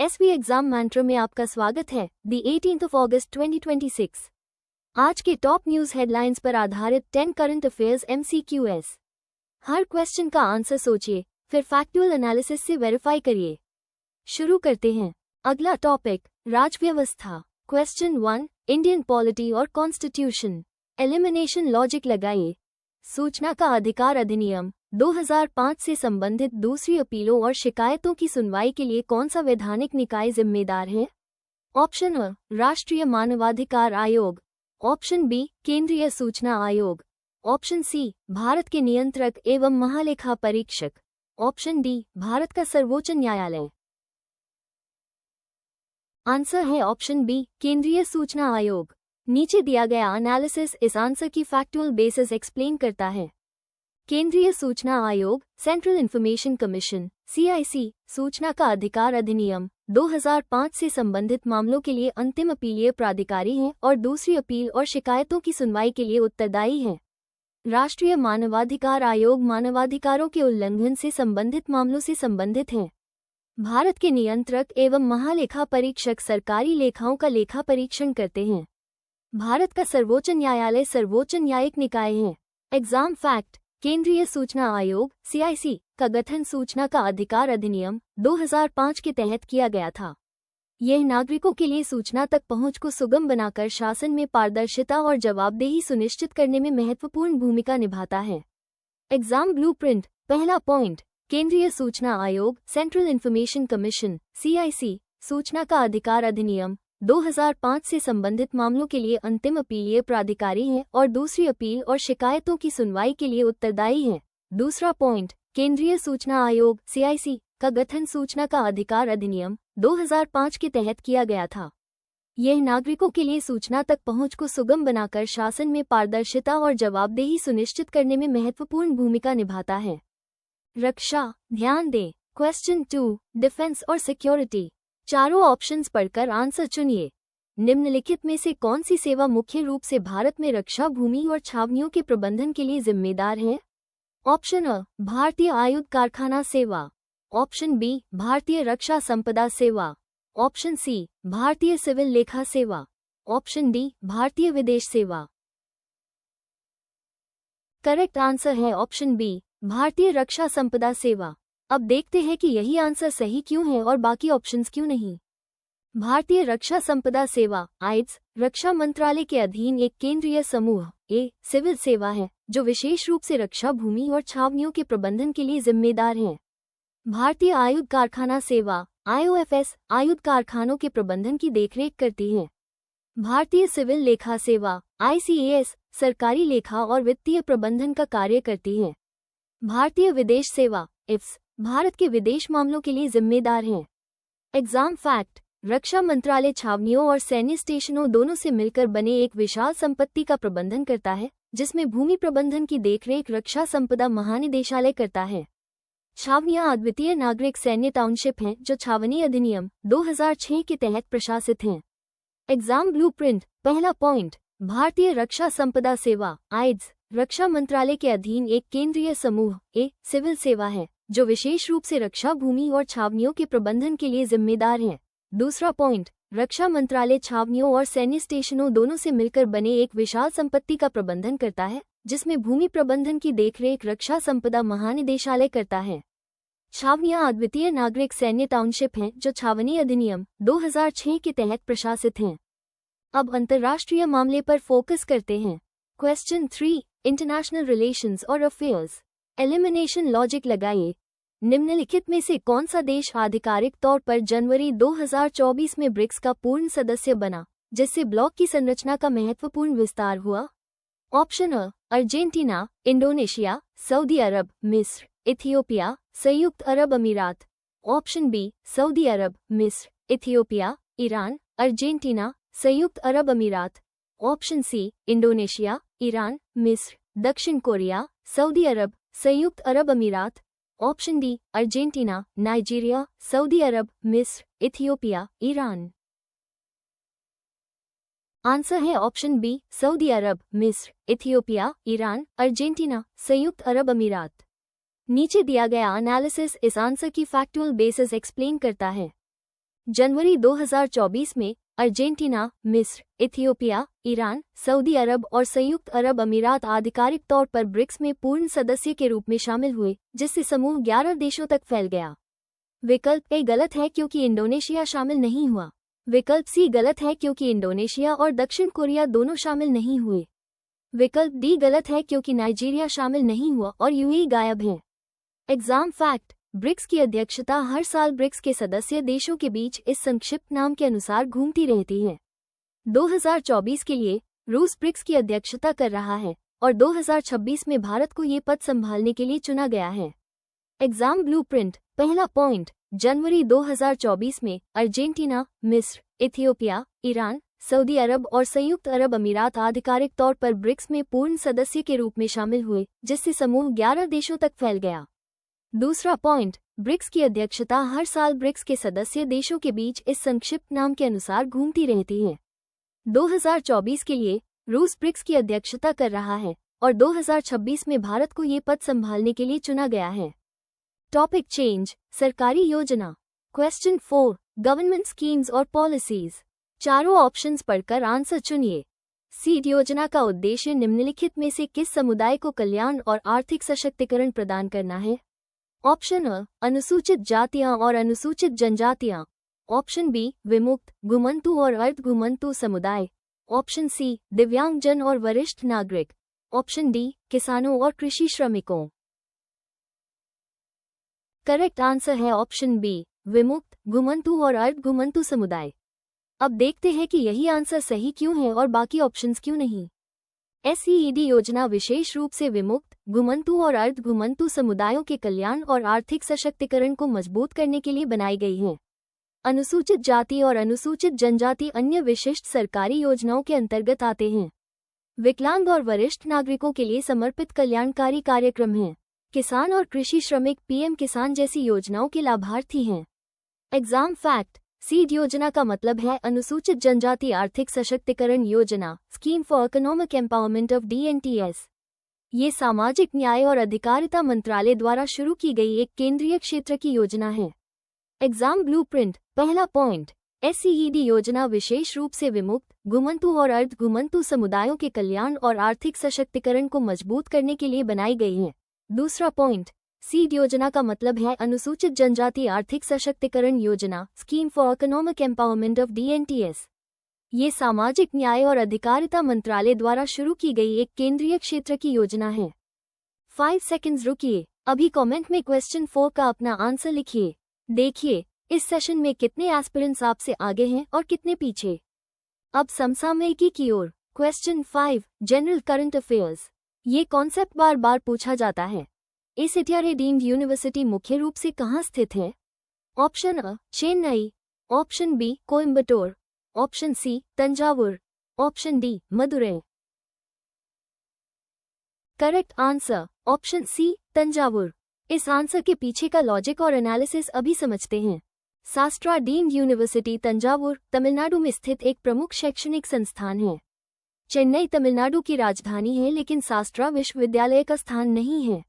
SV exam मैंट्रो में आपका स्वागत है। The 18th of August 2026। आज के टॉप न्यूज हेडलाइंस पर आधारित 10 करंट अफेयर्स MCQs। हर क्वेश्चन का आंसर सोचिए, फिर फैक्चुअल एनालिसिस से वेरीफाई करिए। शुरू करते हैं। अगला टॉपिक, राजव्यवस्था। क्वेश्चन 1, इंडियन पॉलिटी और कॉन्स्टिट्यूशन। एलिमिनेशन लॉजिक लगाइए। सूचना का अधिकार अधिनियम 2005 से संबंधित दूसरी अपीलों और शिकायतों की सुनवाई के लिए कौन सा वैधानिक निकाय जिम्मेदार है? ऑप्शन अ, राष्ट्रीय मानवाधिकार आयोग। ऑप्शन बी, केंद्रीय सूचना आयोग। ऑप्शन सी, भारत के नियंत्रक एवं महालेखा परीक्षक। ऑप्शन डी, भारत का सर्वोच्च न्यायालय। आंसर है ऑप्शन बी, केंद्रीय सूचना आयोग। नीचे दिया गया एनालिसिस इस आंसर की फैक्चुअल बेसिस एक्सप्लेन करता है। केंद्रीय सूचना आयोग, सेंट्रल इंफॉर्मेशन कमीशन CIC, सूचना का अधिकार अधिनियम 2005 से संबंधित मामलों के लिए अंतिम अपीलीय प्राधिकारी है और दूसरी अपील और शिकायतों की सुनवाई के लिए उत्तरदायी है। राष्ट्रीय मानवाधिकार आयोग मानवाधिकारों के उल्लंघन से संबंधित मामलों से संबंधित है। भारत के नियंत्रक एवं महालेखा परीक्षक सरकारी लेखाओं का लेखा परीक्षण करते हैं। भारत का सर्वोच्च न्यायालय सर्वोच्च न्यायिक निकाय है। एग्जाम फैक्ट, केंद्रीय सूचना आयोग CIC का गठन सूचना का अधिकार अधिनियम 2005 के तहत किया गया था। यह नागरिकों के लिए सूचना तक पहुंच को सुगम बनाकर शासन में पारदर्शिता और जवाबदेही सुनिश्चित करने में महत्वपूर्ण भूमिका निभाता है। Exam blueprint. पहला पॉइंट, केंद्रीय सूचना आयोग, सेंट्रल इंफॉर्मेशन कमीशन CIC, सूचना का अधिकार अधिनियम 2005 से संबंधित मामलों के लिए अंतिम अपीलीय प्राधिकारी है और दूसरी अपील और शिकायतों की सुनवाई के लिए उत्तरदायी है। दूसरा पॉइंट, केंद्रीय सूचना आयोग CIC का गठन सूचना का अधिकार अधिनियम 2005 के तहत किया गया था। यह नागरिकों के लिए सूचना तक पहुंच को सुगम बनाकर शासन में पारदर्शिता और जवाबदेही सुनिश्चित करने में महत्वपूर्ण भूमिका निभाता है। रक्षा। ध्यान दें। क्वेश्चन 2, डिफेंस और सिक्योरिटी। चारों ऑप्शंस पढ़कर आंसर चुनिए। निम्नलिखित में से कौन सी सेवा मुख्य रूप से भारत में रक्षा भूमि और छावनियों के प्रबंधन के लिए जिम्मेदार है? ऑप्शन अ, भारतीय आयुध कारखाना सेवा। ऑप्शन बी, भारतीय रक्षा संपदा सेवा। ऑप्शन सी, भारतीय सिविल लेखा सेवा। ऑप्शन डी, भारतीय विदेश सेवा। करेक्ट आंसर है ऑप्शन बी, भारतीय रक्षा संपदा सेवा। अब देखते हैं कि यही आंसर सही क्यों है और बाकी ऑप्शंस क्यों नहीं। भारतीय रक्षा संपदा सेवा आइड्स रक्षा मंत्रालय के अधीन एक केंद्रीय समूह सिविल सेवा है जो विशेष रूप से रक्षा भूमि और छावनियों के प्रबंधन के लिए जिम्मेदार है। भारतीय आयुध कारखाना सेवा IOFS आयुध कारखानों के प्रबंधन की देखरेख करती है। भारतीय सिविल लेखा सेवा ICAS सरकारी लेखा और वित्तीय प्रबंधन का कार्य करती है। भारतीय विदेश सेवा IFS भारत के विदेश मामलों के लिए जिम्मेदार है। एग्जाम फैक्ट, रक्षा मंत्रालय छावनियों और सैन्य स्टेशनों दोनों से मिलकर बने एक विशाल संपत्ति का प्रबंधन करता है, जिसमें भूमि प्रबंधन की देखरेख रक्षा संपदा महानिदेशालय करता है। छावनियां अद्वितीय नागरिक सैन्य टाउनशिप हैं जो छावनी अधिनियम 2006 के तहत प्रशासित हैं। Exam blueprint. पहला पॉइंट, भारतीय रक्षा संपदा सेवा आइड्स रक्षा मंत्रालय के अधीन एक केंद्रीय समूह सिविल सेवा है जो विशेष रूप से रक्षा भूमि और छावनियों के प्रबंधन के लिए जिम्मेदार है। दूसरा पॉइंट, रक्षा मंत्रालय छावनियों और सैन्य स्टेशनों दोनों से मिलकर बने एक विशाल संपत्ति का प्रबंधन करता है, जिसमें भूमि प्रबंधन की देखरेख रक्षा संपदा महानिदेशालय करता है। छावनियां अद्वितीय नागरिक सैन्य टाउनशिप हैं जो छावनी अधिनियम 2006 के तहत प्रशासित हैं। अब अंतर्राष्ट्रीय मामले पर फोकस करते हैं। क्वेश्चन 3, इंटरनेशनल रिलेशंस और अफेयर्स। एलिमिनेशन लॉजिक लगाइए। निम्नलिखित में से कौन सा देश आधिकारिक तौर पर जनवरी 2024 में ब्रिक्स का पूर्ण सदस्य बना, जिससे ब्लॉक की संरचना का महत्वपूर्ण विस्तार हुआ? ऑप्शन अ, अर्जेंटीना, इंडोनेशिया, सऊदी अरब, मिस्र, इथियोपिया, संयुक्त अरब अमीरात। ऑप्शन बी, सऊदी अरब, मिस्र, इथियोपिया, ईरान, अर्जेंटीना, संयुक्त अरब अमीरात। ऑप्शन सी, इंडोनेशिया, ईरान, मिस्र, दक्षिण कोरिया, सऊदी अरब, संयुक्त अरब अमीरात। ऑप्शन डी, अर्जेंटीना, नाइजीरिया, सऊदी अरब, मिस्र, इथियोपिया, ईरान। आंसर है ऑप्शन बी, सऊदी अरब, मिस्र, इथियोपिया, ईरान, अर्जेंटीना, संयुक्त अरब अमीरात। नीचे दिया गया एनालिसिस इस आंसर की फैक्चुअल बेसिस एक्सप्लेन करता है। जनवरी 2024 में अर्जेंटीना, मिस्र, इथियोपिया, ईरान, सऊदी अरब और संयुक्त अरब अमीरात आधिकारिक तौर पर ब्रिक्स में पूर्ण सदस्य के रूप में शामिल हुए, जिससे समूह 11 देशों तक फैल गया। विकल्प ए गलत है क्योंकि इंडोनेशिया शामिल नहीं हुआ। विकल्प सी गलत है क्योंकि इंडोनेशिया और दक्षिण कोरिया दोनों शामिल नहीं हुए। विकल्प डी गलत है क्योंकि नाइजीरिया शामिल नहीं हुआ और यूएई गायब है। एग्जाम फैक्ट: ब्रिक्स की अध्यक्षता हर साल ब्रिक्स के सदस्य देशों के बीच इस संक्षिप्त नाम के अनुसार घूमती रहती है। 2024 के लिए रूस ब्रिक्स की अध्यक्षता कर रहा है और 2026 में भारत को ये पद संभालने के लिए चुना गया है। एग्जाम ब्लूप्रिंट: पहला पॉइंट, जनवरी 2024 में अर्जेंटीना, मिस्र, इथियोपिया, ईरान, सऊदी अरब और संयुक्त अरब अमीरात आधिकारिक तौर पर ब्रिक्स में पूर्ण सदस्य के रूप में शामिल हुए, जिससे समूह 11 देशों तक फैल गया। दूसरा पॉइंट, ब्रिक्स की अध्यक्षता हर साल ब्रिक्स के सदस्य देशों के बीच इस संक्षिप्त नाम के अनुसार घूमती रहती है। 2024 के लिए रूस ब्रिक्स की अध्यक्षता कर रहा है और 2026 में भारत को ये पद संभालने के लिए चुना गया है। टॉपिक चेंज: सरकारी योजना। क्वेश्चन 4, गवर्नमेंट स्कीम्स और पॉलिसीज। चारों ऑप्शंस पढ़कर आंसर चुनिए। सीड योजना का उद्देश्य निम्नलिखित में से किस समुदाय को कल्याण और आर्थिक सशक्तिकरण प्रदान करना है? ऑप्शन अ, अनुसूचित जातियां और अनुसूचित जनजातियां। ऑप्शन बी, विमुक्त, घुमंतु और अर्ध घुमंतु समुदाय। ऑप्शन सी, दिव्यांगजन और वरिष्ठ नागरिक। ऑप्शन डी, किसानों और कृषि श्रमिकों। करेक्ट आंसर है ऑप्शन बी, विमुक्त, घुमंतु और अर्ध घुमंतु समुदाय। अब देखते हैं कि यही आंसर सही क्यों है और बाकी ऑप्शंस क्यों नहीं। एसईईडी योजना विशेष रूप से विमुक्त, घुमंतु और अर्ध घुमंतु समुदायों के कल्याण और आर्थिक सशक्तिकरण को मजबूत करने के लिए बनाई गई है। अनुसूचित जाति और अनुसूचित जनजाति अन्य विशिष्ट सरकारी योजनाओं के अंतर्गत आते हैं। विकलांग और वरिष्ठ नागरिकों के लिए समर्पित कल्याणकारी कार्यक्रम हैं। किसान और कृषि श्रमिक पीएम किसान जैसी योजनाओं के लाभार्थी हैं। एग्जाम फैक्ट: सीड योजना का मतलब है अनुसूचित जनजाति आर्थिक सशक्तिकरण योजना, scheme for economic empowerment of DNTs. ये सामाजिक न्याय और अधिकारिता मंत्रालय द्वारा शुरू की गई एक केंद्रीय क्षेत्र की योजना है। एग्जाम ब्लूप्रिंट: पहला पॉइंट, एसईईडी योजना विशेष रूप से विमुक्त, घुमंतु और अर्ध घुमंतु समुदायों के कल्याण और आर्थिक सशक्तिकरण को मजबूत करने के लिए बनाई गई है। दूसरा पॉइंट, सीड योजना का मतलब है अनुसूचित जनजाति आर्थिक सशक्तिकरण योजना, scheme for economic empowerment of DNTs. ये सामाजिक न्याय और अधिकारिता मंत्रालय द्वारा शुरू की गई एक केंद्रीय क्षेत्र की योजना है। 5 सेकंड्स रुकिए, अभी कमेंट में क्वेश्चन 4 का अपना आंसर लिखिए। देखिए इस सेशन में कितने एस्पिरेंट्स आपसे आगे हैं और कितने पीछे। अब समसामयिकी की ओर। Question 5, general current affairs. ये कॉन्सेप्ट बार बार पूछा जाता है। एसीटीआर डीम्ड यूनिवर्सिटी मुख्य रूप से कहाँ स्थित है? ऑप्शन अ, Chennai. Option B, Coimbatore. Option C, Thanjavur. Option D, Madurai. Correct answer option C, Thanjavur. इस आंसर के पीछे का लॉजिक और एनालिसिस अभी समझते हैं। शास्त्रा डीम्ड यूनिवर्सिटी तंजावुर, तमिलनाडु में स्थित एक प्रमुख शैक्षणिक संस्थान है। चेन्नई तमिलनाडु की राजधानी है लेकिन शास्त्रा विश्वविद्यालय का स्थान नहीं है।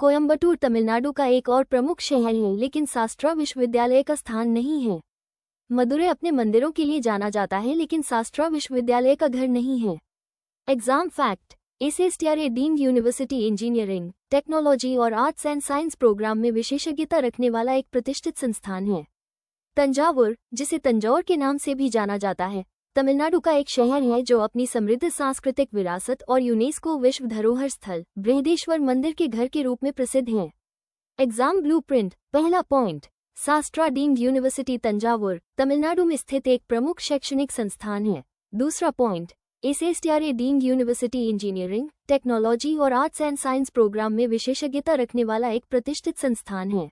कोयम्बटूर तमिलनाडु का एक और प्रमुख शहर है लेकिन शास्त्रा विश्वविद्यालय का स्थान नहीं है। मदुरै अपने मंदिरों के लिए जाना जाता है लेकिन शास्त्रा विश्वविद्यालय का घर नहीं है। Exam fact: ACTR deemed university engineering, technology और आर्ट्स एंड साइंस प्रोग्राम में विशेषज्ञता रखने वाला एक प्रतिष्ठित संस्थान है। तंजावुर, जिसे तंजौर के नाम से भी जाना जाता है, तमिलनाडु का एक शहर है जो अपनी समृद्ध सांस्कृतिक विरासत और यूनेस्को विश्व धरोहर स्थल बृहदेश्वर मंदिर के घर के रूप में प्रसिद्ध है। एग्जाम ब्लूप्रिंट: पहला point, SASTRA deemed university Thanjavur, Tamil Nadu में स्थित एक प्रमुख शैक्षणिक संस्थान है। दूसरा point, ACTR deemed university engineering, technology और आर्ट्स एंड साइंस प्रोग्राम में विशेषज्ञता रखने वाला एक प्रतिष्ठित संस्थान है।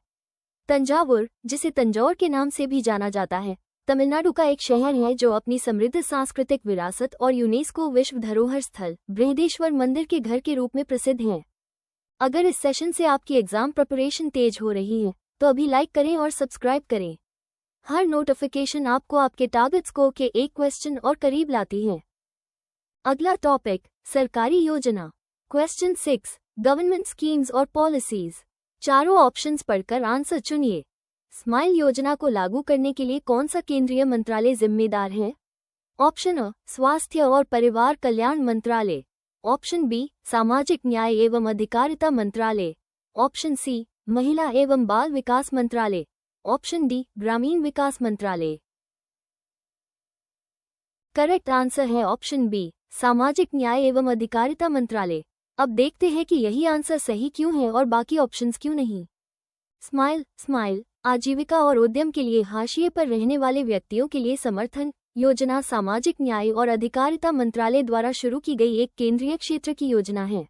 तंजावुर, जिसे तंजौर के नाम से भी जाना जाता है, तमिलनाडु का एक शहर है जो अपनी समृद्ध सांस्कृतिक विरासत और यूनेस्को विश्व धरोहर स्थल बृहदेश्वर मंदिर के घर के रूप में प्रसिद्ध है। अगर इस सेशन से आपकी एग्जाम प्रिपरेशन तेज हो रही है तो अभी लाइक करें और सब्सक्राइब करें। हर नोटिफिकेशन आपको आपके टारगेट स्कोर के एक क्वेश्चन और करीब लाती है। अगला टॉपिक, सरकारी योजना। क्वेश्चन 6, गवर्नमेंट स्कीम्स और पॉलिसीज। चारों ऑप्शंस पढ़कर आंसर चुनिए। स्माइल योजना को लागू करने के लिए कौन सा केंद्रीय मंत्रालय जिम्मेदार है? ऑप्शन अ, स्वास्थ्य और परिवार कल्याण मंत्रालय। ऑप्शन बी, सामाजिक न्याय एवं अधिकारिता मंत्रालय। ऑप्शन सी, महिला एवं बाल विकास मंत्रालय। ऑप्शन डी, ग्रामीण विकास मंत्रालय। करेक्ट आंसर है ऑप्शन बी, सामाजिक न्याय एवं अधिकारिता मंत्रालय। अब देखते हैं कि यही आंसर सही क्यों है और बाकी ऑप्शंस क्यों नहीं। स्माइल आजीविका और उद्यम के लिए हाशिए पर रहने वाले व्यक्तियों के लिए समर्थन योजना सामाजिक न्याय और अधिकारिता मंत्रालय द्वारा शुरू की गई एक केंद्रीय क्षेत्र की योजना है।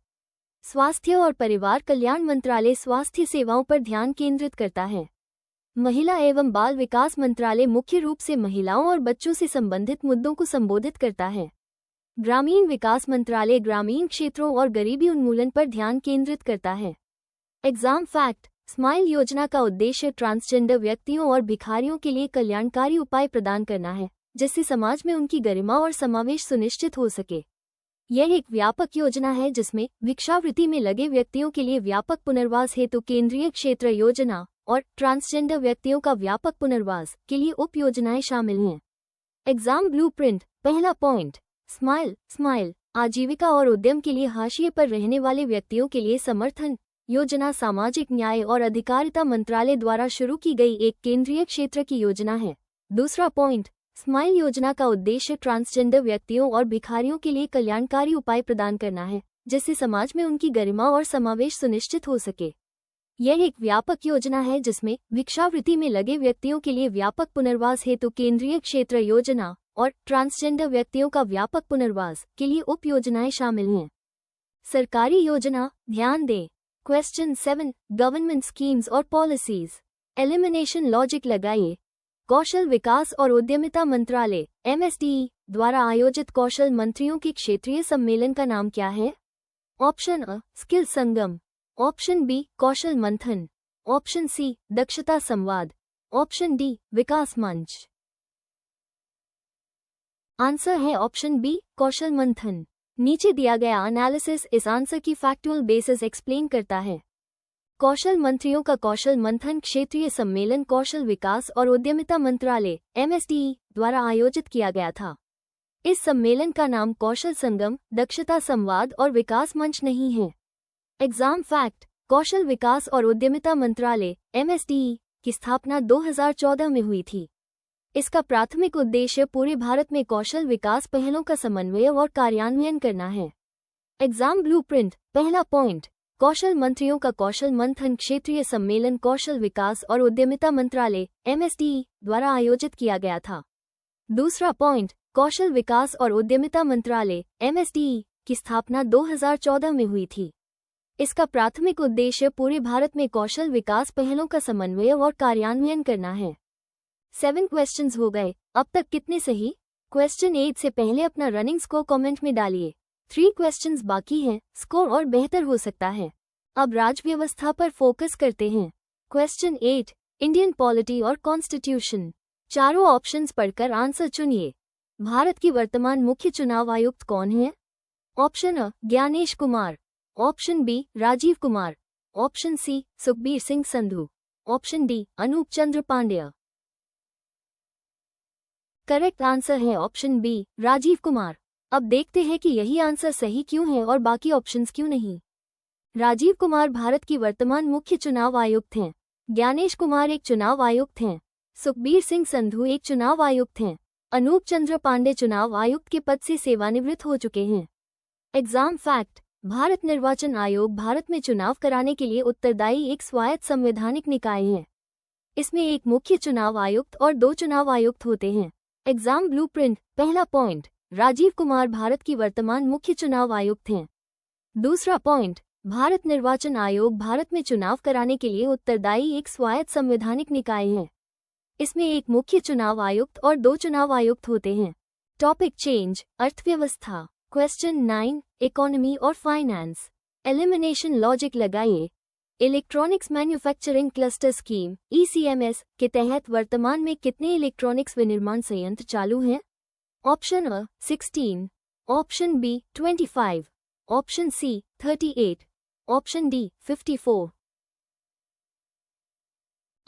स्वास्थ्य और परिवार कल्याण मंत्रालय स्वास्थ्य सेवाओं पर ध्यान केंद्रित करता है। महिला एवं बाल विकास मंत्रालय मुख्य रूप से महिलाओं और बच्चों से संबंधित मुद्दों को संबोधित करता है। ग्रामीण विकास मंत्रालय ग्रामीण क्षेत्रों और गरीबी उन्मूलन पर ध्यान केंद्रित करता है। एग्जाम फैक्ट: स्माइल योजना का उद्देश्य ट्रांसजेंडर व्यक्तियों और भिखारियों के लिए कल्याणकारी उपाय प्रदान करना है, जिससे समाज में उनकी गरिमा और समावेश सुनिश्चित हो सके। यह एक व्यापक योजना है जिसमें भिक्षावृत्ति में लगे व्यक्तियों के लिए व्यापक पुनर्वास हेतु केंद्रीय क्षेत्र योजना और ट्रांसजेंडर व्यक्तियों का व्यापक पुनर्वास के लिए उप योजनाएं शामिल हैं। Exam blueprint. पहला पॉइंट, स्माइल आजीविका और उद्यम के लिए हाशिए पर रहने वाले व्यक्तियों के लिए समर्थन योजना सामाजिक न्याय और अधिकारिता मंत्रालय द्वारा शुरू की गई एक केंद्रीय क्षेत्र की योजना है। दूसरा पॉइंट, स्माइल योजना का उद्देश्य ट्रांसजेंडर व्यक्तियों और भिखारियों के लिए कल्याणकारी उपाय प्रदान करना है, जिससे समाज में उनकी गरिमा और समावेश सुनिश्चित हो सके। यह एक व्यापक योजना है जिसमें भिक्षावृत्ति में लगे व्यक्तियों के लिए व्यापक पुनर्वास हेतु केंद्रीय क्षेत्र योजना और ट्रांसजेंडर व्यक्तियों का व्यापक पुनर्वास के लिए उप योजनाएं शामिल हैं। सरकारी योजना, ध्यान दें। क्वेश्चन 7, गवर्नमेंट स्कीम्स और पॉलिसीज। एलिमिनेशन लॉजिक लगाइए। कौशल विकास और उद्यमिता मंत्रालय MSDE द्वारा आयोजित कौशल मंत्रियों के क्षेत्रीय सम्मेलन का नाम क्या है? Option A, skill Sangam. Option B, Kaushal Manthan. Option सी, दक्षता संवाद। ऑप्शन डी, विकास मंच। आंसर है ऑप्शन बी, कौशल मंथन। नीचे दिया गया एनालिसिस इस आंसर की फैक्चुअल बेसिस एक्सप्लेन करता है। कौशल मंत्रियों का कौशल मंथन क्षेत्रीय सम्मेलन कौशल विकास और उद्यमिता मंत्रालय MSDE द्वारा आयोजित किया गया था। इस सम्मेलन का नाम कौशल संगम, दक्षता संवाद और विकास मंच नहीं है। एग्जाम फैक्ट: कौशल विकास और उद्यमिता मंत्रालय MSDE की स्थापना 2014 में हुई थी। इसका प्राथमिक उद्देश्य पूरे भारत में कौशल विकास पहलों का समन्वय और कार्यान्वयन करना है। Exam blueprint. पहला पॉइंट, कौशल मंत्रियों का कौशल मंथन क्षेत्रीय सम्मेलन कौशल विकास और उद्यमिता मंत्रालय MSDE द्वारा आयोजित किया गया था। दूसरा पॉइंट, कौशल विकास और उद्यमिता मंत्रालय MSDE की स्थापना 2014 में हुई थी। इसका प्राथमिक उद्देश्य पूरे भारत में कौशल विकास पहलों का समन्वय और कार्यान्वयन करना है। 7 क्वेश्चंस हो गए। अब तक कितने सही? क्वेश्चन 8 से पहले अपना रनिंग स्कोर कमेंट में डालिए। 3 क्वेश्चंस बाकी हैं, स्कोर और बेहतर हो सकता है। अब राज्य व्यवस्था पर फोकस करते हैं। क्वेश्चन 8, इंडियन पॉलिटी और कॉन्स्टिट्यूशन। चारों ऑप्शंस पढ़कर आंसर चुनिए। भारत की वर्तमान मुख्य चुनाव आयुक्त कौन है? ऑप्शन अ, Gyanesh Kumar. Option B, Rajiv Kumar. Option C, Sukhbir Singh Sandhu. Option D, Anup Chandra Pandya. Correct answer है ऑप्शन बी, राजीव कुमार। अब देखते हैं कि यही आंसर सही क्यों है और बाकी ऑप्शंस क्यों नहीं। राजीव कुमार भारत की वर्तमान मुख्य चुनाव आयुक्त हैं। ज्ञानेश कुमार एक चुनाव आयुक्त हैं। सुखबीर सिंह संधू एक चुनाव आयुक्त हैं। अनूप चंद्र पांडे चुनाव आयुक्त के पद से सेवानिवृत्त हो चुके हैं। एग्जाम फैक्ट: भारत निर्वाचन आयोग भारत में चुनाव कराने के लिए उत्तरदायी एक स्वायत्त संवैधानिक निकाय है। इसमें एक मुख्य चुनाव आयुक्त और 2 चुनाव आयुक्त होते हैं। Exam blueprint. पहला पॉइंट, राजीव कुमार भारत की वर्तमान मुख्य चुनाव आयुक्त हैं। दूसरा पॉइंट, भारत निर्वाचन आयोग भारत में चुनाव कराने के लिए उत्तरदायी एक स्वायत्त संवैधानिक निकाय है। इसमें एक मुख्य चुनाव आयुक्त और 2 चुनाव आयुक्त होते हैं। टॉपिक चेंज, अर्थव्यवस्था। क्वेश्चन 9, इकोनॉमी और फाइनेंस। एलिमिनेशन लॉजिक लगाइए। Electronics manufacturing cluster scheme ECMS के तहत वर्तमान में कितने इलेक्ट्रॉनिक्स विनिर्माण संयंत्र चालू हैं? Option A, 16। Option B, 25। Option C, 38। Option D, 54।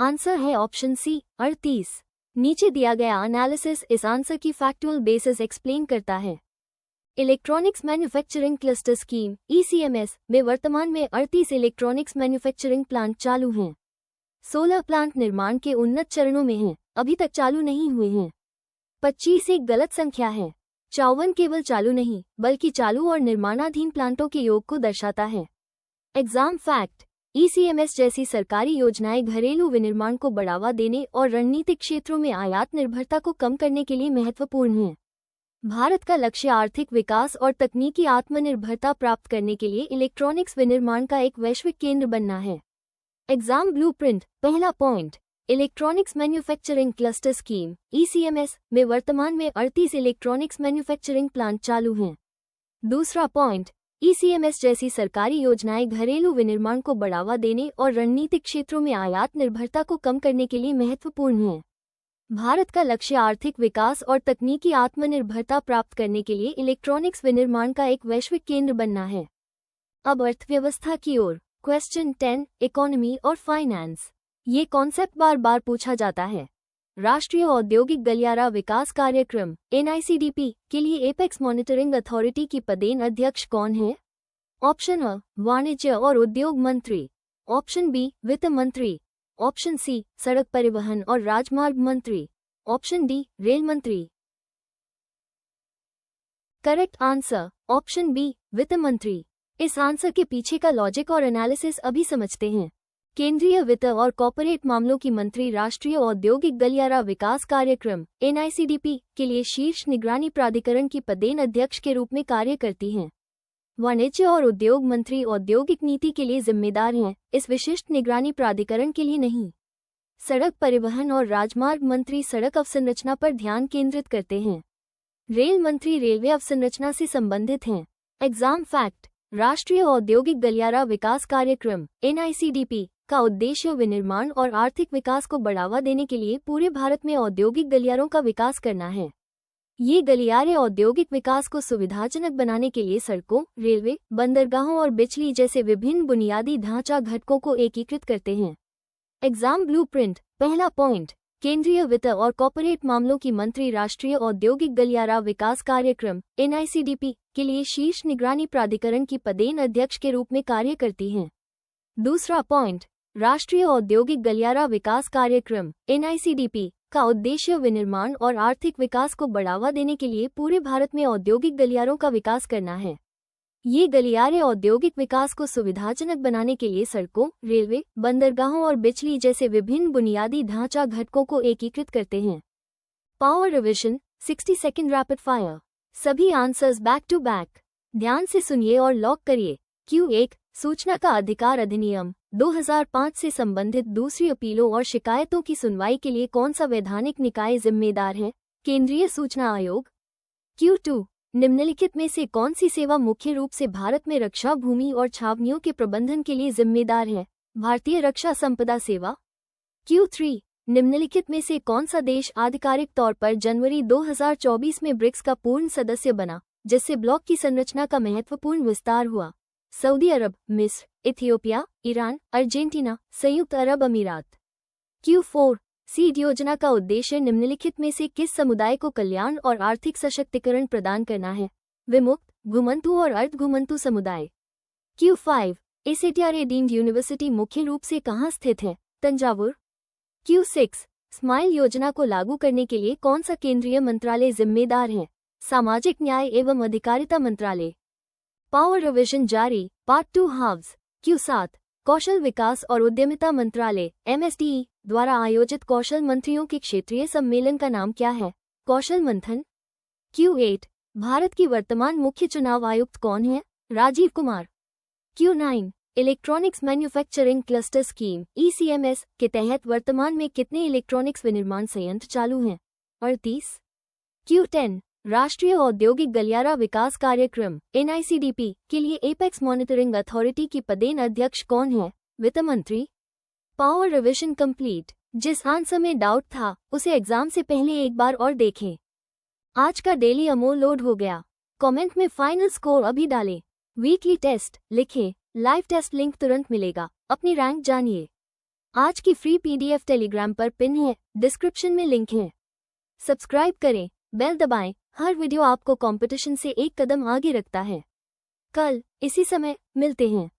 Answer है ऑप्शन सी 38। नीचे दिया गया एनालिसिस इस आंसर की फैक्चुअल बेसिस एक्सप्लेन करता है। Electronics manufacturing cluster scheme ECMS में वर्तमान में 38 इलेक्ट्रॉनिक्स मैन्युफैक्चरिंग प्लांट चालू हैं। 16 प्लांट निर्माण के उन्नत चरणों में हैं, अभी तक चालू नहीं हुए हैं। 25 एक गलत संख्या है। 54 केवल चालू नहीं बल्कि चालू और निर्माणाधीन प्लांटों के योग को दर्शाता है। एग्जाम फैक्ट, ECMS जैसी सरकारी योजनाएं घरेलू विनिर्माण को बढ़ावा देने और रणनीतिक क्षेत्रों में आयात निर्भरता को कम करने के लिए महत्वपूर्ण हैं। भारत का लक्ष्य आर्थिक विकास और तकनीकी आत्मनिर्भरता प्राप्त करने के लिए इलेक्ट्रॉनिक्स विनिर्माण का एक वैश्विक केंद्र बनना है। एग्जाम ब्लूप्रिंट, पहला point, electronics manufacturing cluster scheme ECMS में वर्तमान में 38 इलेक्ट्रॉनिक्स मैन्युफैक्चरिंग प्लांट चालू हैं। दूसरा पॉइंट, ECMS जैसी सरकारी योजनाएं घरेलू विनिर्माण को बढ़ावा देने और रणनीतिक क्षेत्रों में आयात निर्भरता को कम करने के लिए महत्वपूर्ण हैं। भारत का लक्ष्य आर्थिक विकास और तकनीकी आत्मनिर्भरता प्राप्त करने के लिए इलेक्ट्रॉनिक्स विनिर्माण का एक वैश्विक केंद्र बनना है। अब अर्थव्यवस्था की ओर। क्वेश्चन 10, इकोनॉमी और फाइनेंस। ये कॉन्सेप्ट बार बार पूछा जाता है। राष्ट्रीय औद्योगिक गलियारा विकास कार्यक्रम NICDP के लिए एपेक्स मॉनिटरिंग अथॉरिटी की पदेन अध्यक्ष कौन है? ऑप्शन अ, वाणिज्य और उद्योग मंत्री। ऑप्शन बी, वित्त मंत्री। ऑप्शन सी, सड़क परिवहन और राजमार्ग मंत्री। ऑप्शन डी, रेल मंत्री। करेक्ट आंसर ऑप्शन बी, वित्त मंत्री। इस आंसर के पीछे का लॉजिक और एनालिसिस अभी समझते हैं। केंद्रीय वित्त और कॉर्पोरेट मामलों की मंत्री राष्ट्रीय औद्योगिक गलियारा विकास कार्यक्रम NICDP के लिए शीर्ष निगरानी प्राधिकरण की पदेन अध्यक्ष के रूप में कार्य करती हैं। वाणिज्य और उद्योग मंत्री औद्योगिक नीति के लिए जिम्मेदार हैं, इस विशिष्ट निगरानी प्राधिकरण के लिए नहीं। सड़क परिवहन और राजमार्ग मंत्री सड़क अवसंरचना पर ध्यान केंद्रित करते हैं। रेल मंत्री रेलवे अवसंरचना से संबंधित हैं। एग्जाम फैक्ट, राष्ट्रीय औद्योगिक गलियारा विकास कार्यक्रम NICDP का उद्देश्य विनिर्माण और आर्थिक विकास को बढ़ावा देने के लिए पूरे भारत में औद्योगिक गलियारों का विकास करना है। ये गलियारे औद्योगिक विकास को सुविधाजनक बनाने के लिए सड़कों, रेलवे, बंदरगाहों और बिजली जैसे विभिन्न बुनियादी ढांचा घटकों को एकीकृत करते हैं। एग्जाम ब्लूप्रिंट, पहला पॉइंट, केंद्रीय वित्त और कॉर्पोरेट मामलों की मंत्री राष्ट्रीय औद्योगिक गलियारा विकास कार्यक्रम NICDP के लिए शीर्ष निगरानी प्राधिकरण की पदेन अध्यक्ष के रूप में कार्य करती हैं। दूसरा पॉइंट, राष्ट्रीय औद्योगिक गलियारा विकास कार्यक्रम NICDP का उद्देश्य विनिर्माण और आर्थिक विकास को बढ़ावा देने के लिए पूरे भारत में औद्योगिक गलियारों का विकास करना है। ये गलियारे औद्योगिक विकास को सुविधाजनक बनाने के लिए सड़कों, रेलवे, बंदरगाहों और बिजली जैसे विभिन्न बुनियादी ढांचा घटकों को एकीकृत करते हैं। Power revision, 60 second rapid fire. सभी आंसर्स बैक टू बैक। ध्यान से सुनिए और लॉक करिए। Q1, सूचना का अधिकार अधिनियम 2005 से संबंधित दूसरी अपीलों और शिकायतों की सुनवाई के लिए कौन सा वैधानिक निकाय जिम्मेदार है? केंद्रीय सूचना आयोग। Q2, निम्नलिखित में से कौन सी सेवा मुख्य रूप से भारत में रक्षा भूमि और छावनियों के प्रबंधन के लिए जिम्मेदार है? भारतीय रक्षा संपदा सेवा। Q3, निम्नलिखित में से कौन सा देश आधिकारिक तौर पर जनवरी 2024 में ब्रिक्स का पूर्ण सदस्य बना, जिससे ब्लॉक की संरचना का महत्वपूर्ण विस्तार हुआ? सऊदी अरब, मिस्र, इथियोपिया, ईरान, अर्जेंटीना, संयुक्त अरब अमीरात। Q4, सीड योजना का उद्देश्य निम्नलिखित में से किस समुदाय को कल्याण और आर्थिक सशक्तिकरण प्रदान करना है? विमुक्त, घुमंतु और अर्ध घुमंतु समुदाय। Q5, एसेटियारे डीम्ड यूनिवर्सिटी मुख्य रूप से कहाँ स्थित है? तंजावुर। Q6, स्माइल योजना को लागू करने के लिए कौन सा केंद्रीय मंत्रालय जिम्मेदार है? सामाजिक न्याय एवं अधिकारिता मंत्रालय। पावर रिविजन जारी, पार्ट 2 हाव्स। Q7, कौशल विकास और उद्यमिता मंत्रालय MSDE द्वारा आयोजित कौशल मंत्रियों के क्षेत्रीय सम्मेलन का नाम क्या है? कौशल मंथन। Q8, भारत की वर्तमान मुख्य चुनाव आयुक्त कौन है? Rajiv Kumar. Q9, electronics manufacturing cluster scheme ECMS के तहत वर्तमान में कितने इलेक्ट्रॉनिक्स विनिर्माण संयंत्र चालू हैं? 38। Q10, राष्ट्रीय औद्योगिक गलियारा विकास कार्यक्रम NICDP के लिए एपेक्स मॉनिटरिंग अथॉरिटी की पदेन अध्यक्ष कौन है? वित्त मंत्री। Power revision complete. जिस आंसर में डाउट था उसे एग्जाम से पहले एक बार और देखें। आज का डेली अमोल लोड हो गया। कमेंट में फाइनल स्कोर अभी डालें। वीकली टेस्ट लिखें। लाइव टेस्ट लिंक तुरंत मिलेगा। अपनी रैंक जानिए। आज की फ्री PDF टेलीग्राम पर पिन है, डिस्क्रिप्शन में लिंक है। सब्सक्राइब करें, बेल दबाएं, हर वीडियो आपको कंपटीशन से एक कदम आगे रखता है। कल इसी समय मिलते हैं।